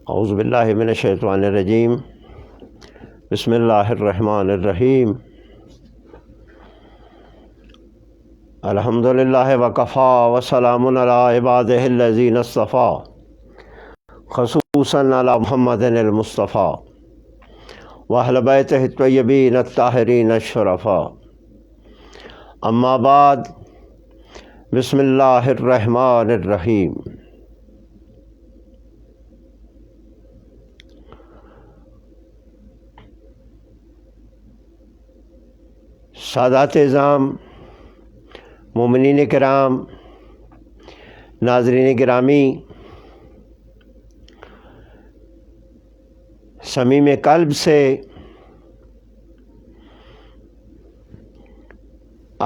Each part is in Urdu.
اعوذ باللہ من الشیطان الرجیم بسم اللہ الرحمن الرحیم الحمد للہ وکفا وسلام علی عبادہ الذین اصطفیٰ خصوصاً علی محمد المصطفیٰ واہل بیتہ الطیبین الطاہرین الشرفاء اما بعد بسم اللہ الرحمن الرحیم۔ سادات اعظام، مومنین کرام، ناظرین گرامی، صمیم قلب سے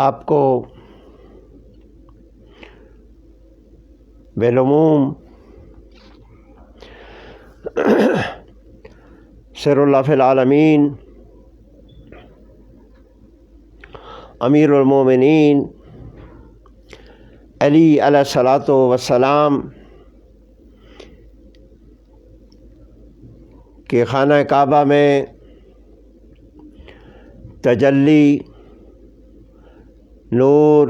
آپ کو بالعموم سر اللہ فی العالمین امیر المومنین علی علیہ الصلاۃ والسلام کے خانہ کعبہ میں تجلی، نور،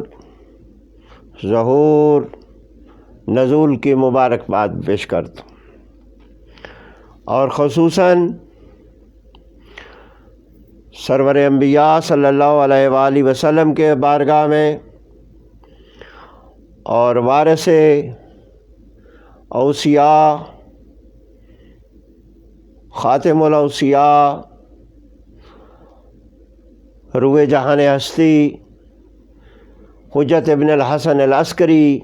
ظہور، نزول کی مبارکباد پیش کرتا ہوں، اور خصوصاً سرور انبیاء صلی اللہ علیہ وآلہ وسلم کے بارگاہ میں اور وارث اوصیاء، خاتم الاوصیاء، روئے جہان ہستی حجت ابن الحسن العسکری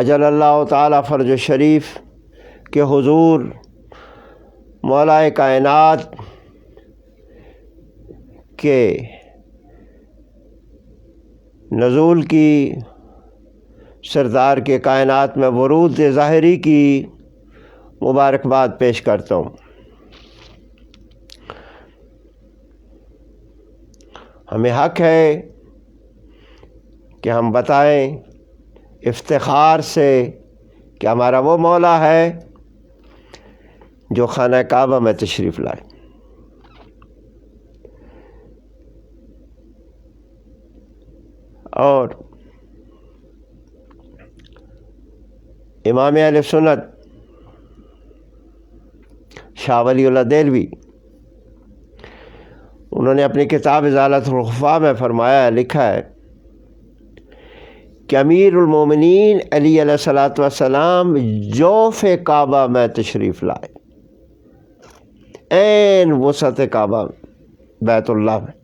اجل اللہ تعالی فرج الشریف کے حضور مولائے کائنات کے نزول کی، سردار کے کائنات میں ورود ظاہری کی مبارکباد پیش کرتا ہوں۔ ہمیں حق ہے کہ ہم بتائیں افتخار سے کہ ہمارا وہ مولا ہے جو خانہ کعبہ میں تشریف لائے۔ اور امام اہل سنت شاہ ولی اللہ دہلوی، انہوں نے اپنی کتاب ازالۃ الخفا میں فرمایا، لکھا ہے کہ امیر المومنین علی علیہ الصلاۃ والسلام جوف کعبہ میں تشریف لائے، عین وسط کعبہ بیت اللہ میں۔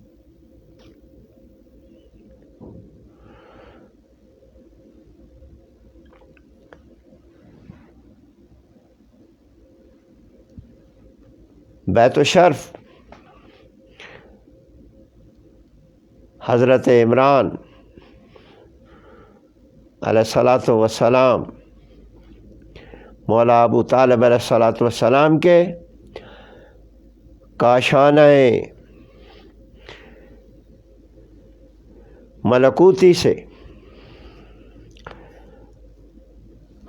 بیت الشرف حضرت عمران علیہ الصلاۃ والسلام، مولا ابو طالب علیہ الصلاۃ والسلام کے کاشانہ ملکوتی سے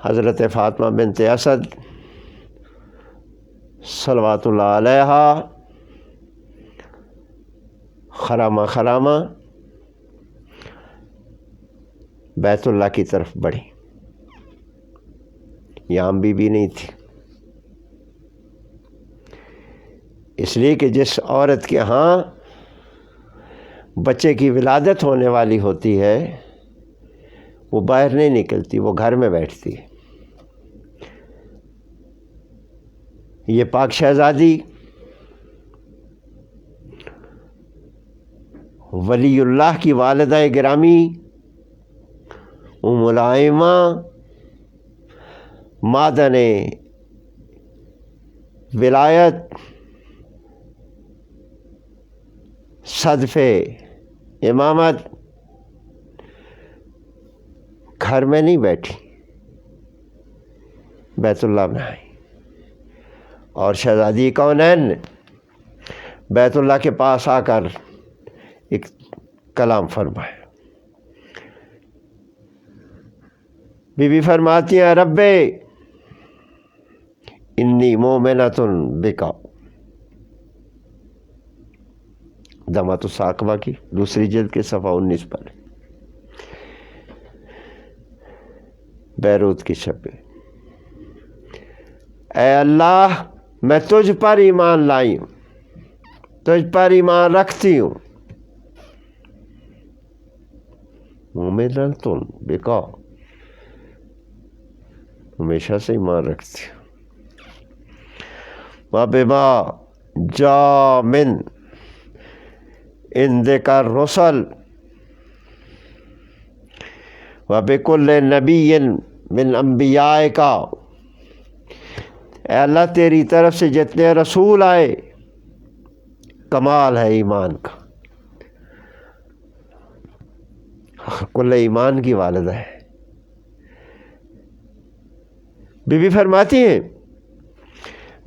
حضرت فاطمہ بنت اسد صلوات اللہ علیہا خرامہ خرامہ بیت اللہ کی طرف بڑھی۔ یہاں بی بی نہیں تھی، اس لیے کہ جس عورت کے ہاں بچے کی ولادت ہونے والی ہوتی ہے وہ باہر نہیں نکلتی، وہ گھر میں بیٹھتی ہے۔ یہ پاک شہزادی ولی اللہ کی والدہ گرامی ام الائمہ مادن ولایت صدف امامت گھر میں نہیں بیٹھی، بیت اللہ میں آئی، اور شہزادی کونین نے بیت اللہ کے پاس آ کر ایک کلام فرمایا۔ بی بی فرماتی ہیں، رب انی مومنۃ بک، دمۃ الثاقبہ کی دوسری جلد کے صفحہ 19 پر، بیروت کی شب پہ، اے اللہ میں تجھ پر ایمان لائی ہوں، تجھ پر ایمان رکھتی ہوں، مومنۃ بک، ہمیشہ سے ایمان رکھتی ہوں، وبما جاء من عندک الرسل وبکل نبی من انبیائک، اے اللہ تیری طرف سے جتنے رسول آئے کمال ہے ایمان کا، کل ایمان کی والدہ ہے۔ بی بی فرماتی ہیں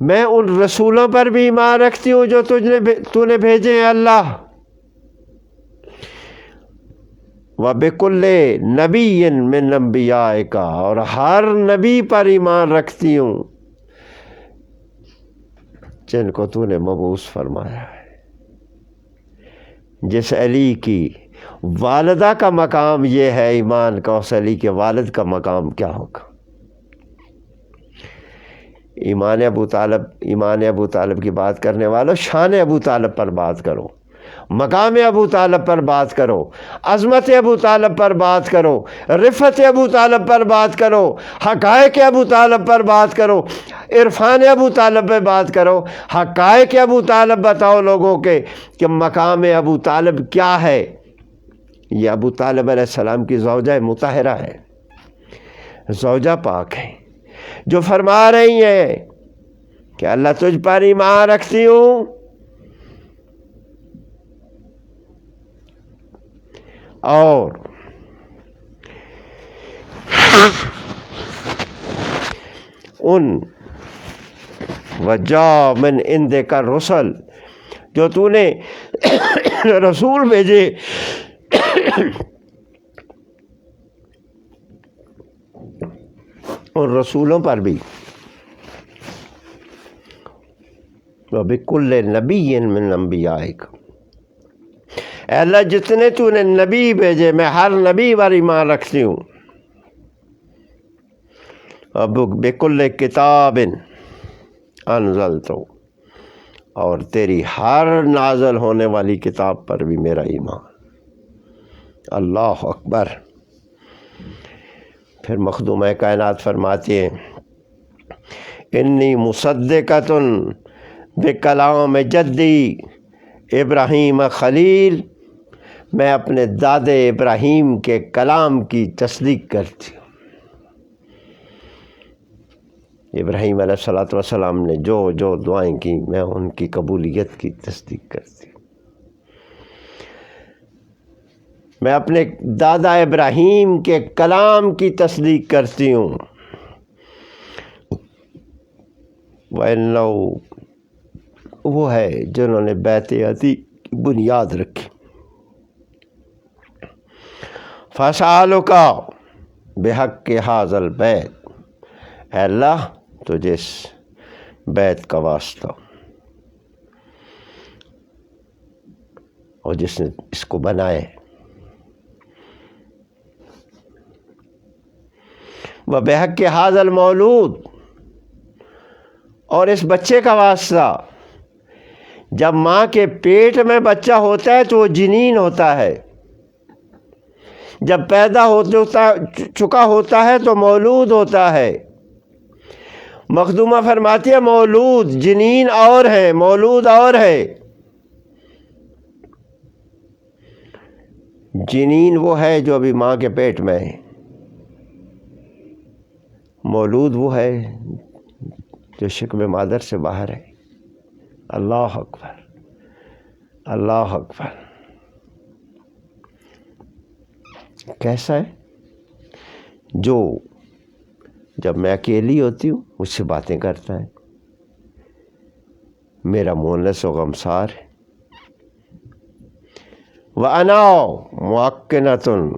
میں ان رسولوں پر بھی ایمان رکھتی ہوں جو تو نے بھیجے ہیں اللہ، وَبِكُلِّ نَبِيٍّ مِّنْ أَنْبِيَائِكَ، اور ہر نبی پر ایمان رکھتی ہوں جن کو تو نے مبعوث فرمایا ہے۔ جس علی کی والدہ کا مقام یہ ہے ایمان کا، اس علی کے والد کا مقام کیا ہوگا؟ ایمان ابو طالب کی بات کرنے والوں، شان ابو طالب پر بات کرو، مقام ابو طالب پر بات کرو، عظمت ابو طالب پر بات کرو، رفعت ابو طالب پر بات کرو، حقائق ابو طالب پر بات کرو، عرفان ابو طالب پر بات کرو، حقائق ابو طالب بتاؤ لوگوں کے کہ مقام ابو طالب کیا ہے۔ یہ ابو طالب علیہ السلام کی زوجہ مطہرہ ہے، زوجہ پاک ہے، جو فرما رہی ہیں کہ اللہ تجھ پر ایمان رکھتی ہوں اور ان وجاء من عندک الرسل، جو تو نے رسول بھیجے ان رسولوں پر بھی، وَبِكُلِّ نَبِيٍّ مِّنْ أَنْبِيَائِكَ، اے اللہ جتنے تو نے نبی بھیجے میں ہر نبی پر ایمان رکھتی ہوں، وَبِكُلِّ کِتَابٍ أَنزَلْتُ، اور تیری ہر نازل ہونے والی کتاب پر بھی میرا ایمان۔ اللہ اکبر۔ پھر مخدومہ کائنات فرماتی ہیں انی مصدقۃ بکلام جدی ابراہیم خلیل، میں اپنے داد ابراہیم کے کلام کی تصدیق کرتی ہوں۔ ابراہیم علیہ السلام نے جو جو دعائیں کی میں ان کی قبولیت کی تصدیق کرتی ہوں۔ میں اپنے دادا ابراہیم کے کلام کی تصدیق کرتی ہوں۔ وَإِنَّهُ، وہ ہے جنہوں نے بیت عتیق کی بنیاد رکھی۔ فَأَسْأَلُكَ بِحَقِّ هَذَا الْبَيْتِ، اے اللہ تجھے اس بیت کا واسطہ اور جس نے اس کو بنائے، وَبِحَقِّ هَذَا الْمَوْلُودِ، اور اس بچے کا واسطہ، جب ماں کے پیٹ میں بچہ ہوتا ہے تو وہ جنین ہوتا ہے، جب پیدا ہو چکا ہوتا ہے تو مولود ہوتا ہے۔ مخدومہ فرماتی ہے مولود جنین اور ہے، مولود اور ہے۔ جنین وہ ہے جو ابھی ماں کے پیٹ میں ہے، مولود وہ ہے جو شکم مادر سے باہر ہے۔ اللہ اکبر، اللہ اکبر۔ کیسا ہے؟ جو جب میں اکیلی ہوتی ہوں مجھ سے باتیں کرتا ہے، میرا مونس و غمسار ہے۔ وَأَنَا مُعَقِّنَةٌ،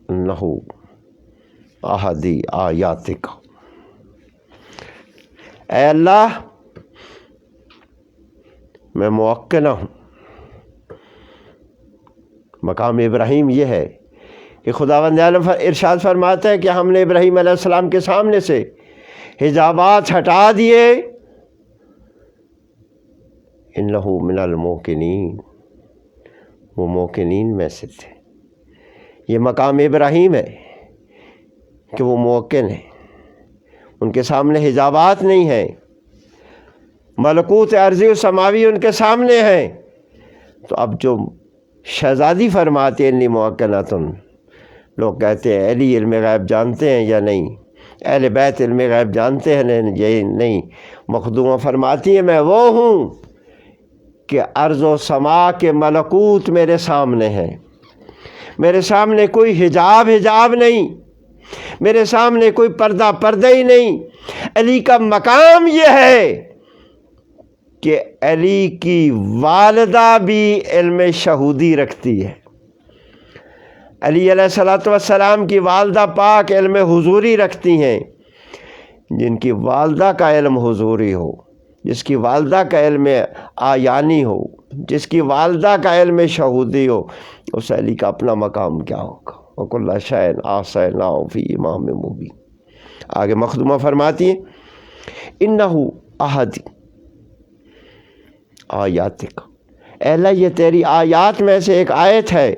انہو احدی آیاتک، اے اللہ میں موکلہ ہوں۔ مقام ابراہیم یہ ہے کہ خداوند عالم ارشاد فرماتا ہے کہ ہم نے ابراہیم علیہ السلام کے سامنے سے حجابات ہٹا دیے، انہو من الموقنین، وہ موقنین میں سے تھے۔ یہ مقام ابراہیم ہے کہ وہ موقن ہیں، ان کے سامنے حجابات نہیں ہیں، ملکوت ارضی و سماوی ان کے سامنے ہیں۔ تو اب جو شہزادی فرماتے ہیں انی موقنۃ، لوگ کہتے ہیں اہل علم غیب جانتے ہیں یا نہیں، اہل بیت علم غیب جانتے ہیں یا نہیں۔ مخدومہ فرماتی ہیں میں وہ ہوں کہ ارض و سما کے ملکوت میرے سامنے ہیں، میرے سامنے کوئی حجاب نہیں، میرے سامنے کوئی پردہ ہی نہیں۔ علی کا مقام یہ ہے کہ علی کی والدہ بھی علم شہودی رکھتی ہے۔ علی علیہ السلام کی والدہ پاک علم حضوری رکھتی ہیں۔ جن کی والدہ کا علم حضوری ہو، جس کی والدہ کا علم آیانی ہو، جس کی والدہ کا علم شہودی ہو، اس علی کا اپنا مقام کیا ہوگا۔ وَكُلَّ شَيْءٍ أَحْصَيْنَاهُ فِي إِمَامٍ مُبِينٍ۔ آگے مخدومہ فرماتی ہیں اِنَّهُ أَحَدِ آیاتک، اے اللہ یہ تیری آیات میں سے ایک آیت ہے،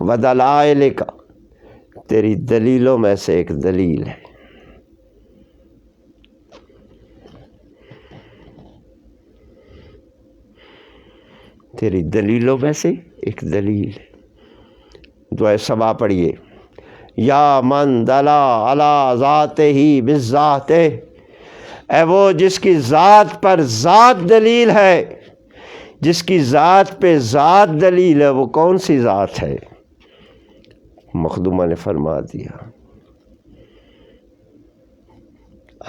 وَدَلَائِلِکَ، تیری دلیلوں میں سے ایک دلیل ہے۔ تیری دلیلوں میں سے ایک دلیل ہے۔ دعائے صبا پڑھیے، یا من دلا علی ذاتہ بالذات، اے وہ جس کی ذات پر ذات دلیل ہے، جس کی ذات پہ ذات دلیل ہے، وہ کون سی ذات ہے؟ مخدومہ نے فرما دیا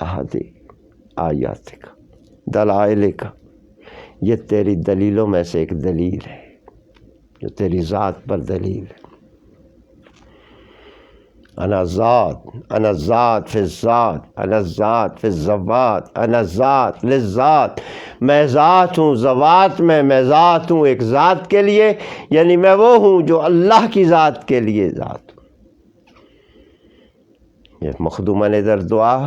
احد آیاتک دلائلک، یہ تیری دلیلوں میں سے ایک دلیل ہے، جو تیری ذات پر دلیل ہے۔ انا ذات، انا ذات فی الذات، انا ذات فی الذوات، انا ذات للذات، میں ذات ہوں ذوات میں ذات ہوں ایک ذات کے لیے، یعنی میں وہ ہوں جو اللہ کی ذات کے لیے ذات ہوں۔ یہ مخدومہ نے در دعا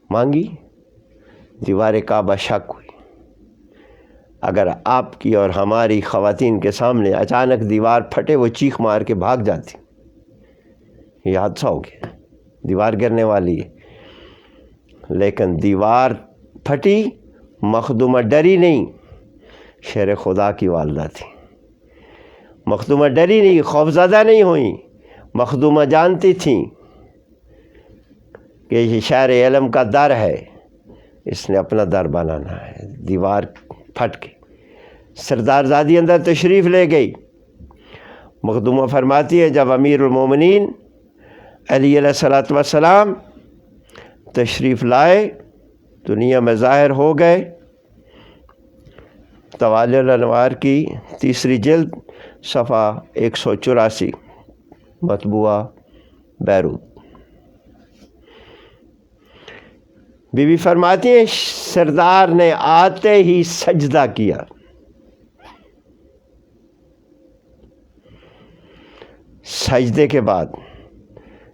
مانگی، دیوار کعبہ شک ہوئی۔ اگر آپ کی اور ہماری خواتین کے سامنے اچانک دیوار پھٹے، وہ چیخ مار کے بھاگ جاتی، یہ حادثہ ہو گیا، دیوار گرنے والی ہے۔ لیکن دیوار پھٹی، مخدومہ ڈری نہیں، شیر خدا کی والدہ تھی۔ مخدومہ ڈری نہیں، خوفزدہ نہیں ہوئی، مخدومہ جانتی تھیں کہ یہ شہر علم کا در ہے، اس نے اپنا در بنانا ہے۔ دیوار پھٹ کے سردار زادی اندر تشریف لے گئی۔ مخدومہ فرماتی ہے جب امیر المومنین علی علیہ السلام تشریف لائے، دنیا میں ظاہر ہو گئے۔ طوالع الانوار کی 3 جلد صفحہ 184، مطبوعہ بیروت۔ بی بی فرماتی ہیں سردار نے آتے ہی سجدہ کیا، سجدے کے بعد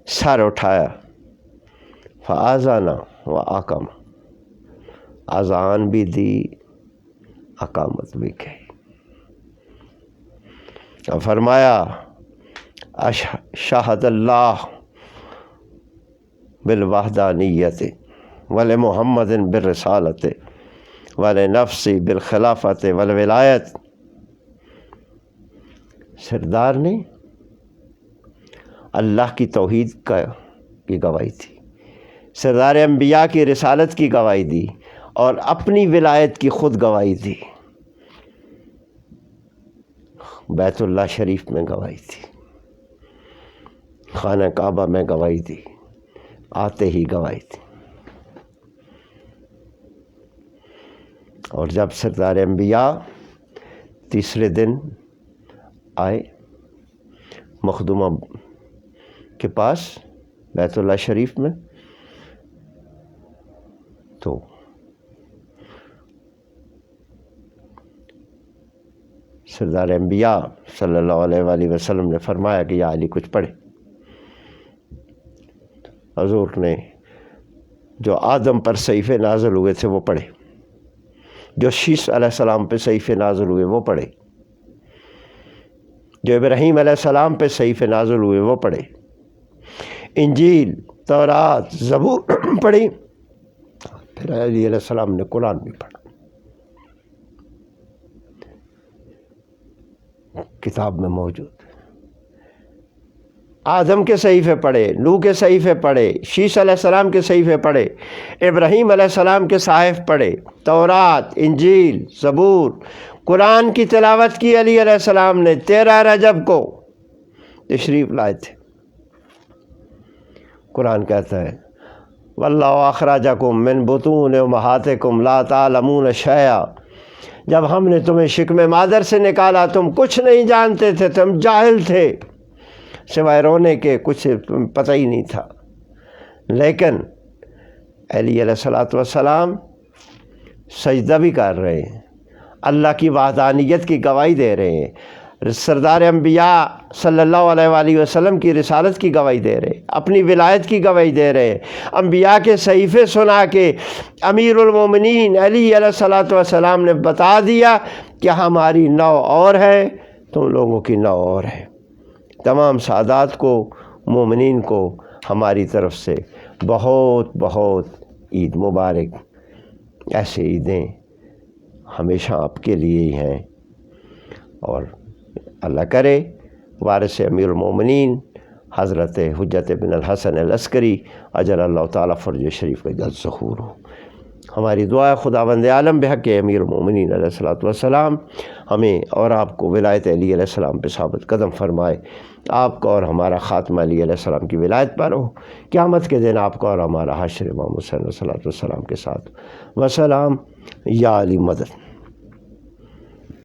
سر اٹھایا، فآذان و اقام، اذان بھی دی، اقامت بھی کی، اور فرمایا شہد اللہ بالوحدانیت ولمحمد بالرسالت ولنفسی بالخلافت والولایت۔ سردار نے اللہ کی توحید کی گواہی تھی، سردار انبیاء کی رسالت کی گواہی دی، اور اپنی ولایت کی خود گواہی دی، بیت اللہ شریف میں گواہی تھی، خانہ کعبہ میں گواہی دی، آتے ہی گواہی تھی۔ اور جب سردار انبیاء تیسرے دن آئے، مخدومہ کے پاس بیت اللہ شریف میں، تو سردار انبیاء صلی اللہ علیہ وآلہ وسلم نے فرمایا کہ یا علی کچھ پڑھے۔ حضور نے جو آدم پر صحیفے نازل ہوئے تھے وہ پڑھے، جو شیس علیہ السلام پہ صحیفے نازل ہوئے وہ پڑھے، جو ابراہیم علیہ السلام پہ صحیفے نازل ہوئے وہ پڑھے، انجیل، تورات، زبور پڑھی، پھر علی علیہ السلام نے قرآن بھی پڑھا، کتاب میں موجود۔ آدم کے صحیفے پڑھے، نوح کے صحیفے پڑھے، شیس علیہ السلام کے صحیفے پڑھے، ابراہیم علیہ السلام کے صحائف پڑھے، تورات، انجیل، زبور، قرآن کی تلاوت کی علی علیہ السلام نے 13 رجب کو تشریف لائے تھے۔ قرآن کہتا ہے واللہ اخرجکم من بطون امہاتکم لا تعلمون شیئا، جب ہم نے تمہیں شکم مادر سے نکالا تم کچھ نہیں جانتے تھے، تم جاہل تھے، سوائے رونے کے کچھ پتہ ہی نہیں تھا، لیکن علی علیہ السلام سجدہ بھی کر رہے ہیں، اللہ کی وحدانیت کی گواہی دے رہے ہیں، سردار انبیاء صلی اللہ علیہ وآلہ وسلم کی رسالت کی گواہی دے رہے ہیں، اپنی ولایت کی گواہی دے رہے ہیں، انبیاء کے صحیفے سنا کے امیر المومنین علی علیہ السلام نے بتا دیا کہ ہماری نو اور ہے، تم لوگوں کی نو اور ہے۔ تمام سادات کو، مومنین کو ہماری طرف سے بہت بہت عید مبارک۔ ایسے عیدیں ہمیشہ آپ کے لیے ہی ہیں، اور اللہ کرے وارث امیر المومنین حضرت حجت بن الحسن العسکری اجل اللہ تعالیٰ فرج شریف کا جلد ظہور ہو۔ ہماری دعا ہے خداوند عالم بحق امیر المومنین علیہ السلام ہمیں اور آپ کو ولایت علی علیہ السلام پہ ثابت قدم فرمائے، آپ کا اور ہمارا خاتمہ علی علیہ السلام کی ولایت پر ہو، قیامت کے دن آپ کا اور ہمارا حشر امام حسین علیہ السلام کے ساتھ۔ وسلام یا علی مدد۔